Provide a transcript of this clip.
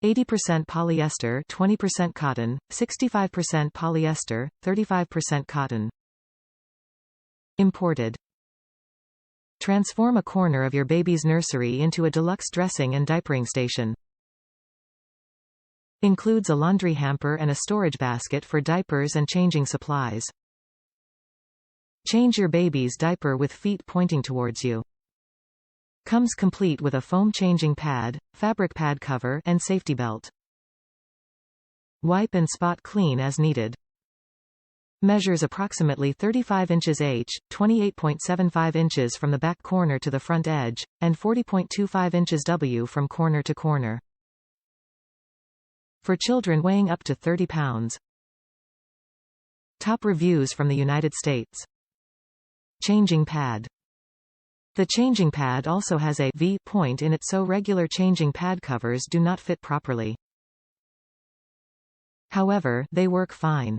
80% polyester, 20% cotton, 65% polyester, 35% cotton. Imported. Transform a corner of your baby's nursery into a deluxe dressing and diapering station. Includes a laundry hamper and a storage basket for diapers and changing supplies. Change your baby's diaper with feet pointing towards you. Comes complete with a foam changing pad, fabric pad cover, and safety belt. Wipe and spot clean as needed. Measures approximately 35 inches h, 28.75 inches from the back corner to the front edge, and 40.25 inches w from corner to corner. For children weighing up to 30 pounds. Top reviews from the United States. Changing pad. The changing pad also has a V point in it, so regular changing pad covers do not fit properly. However, they work fine.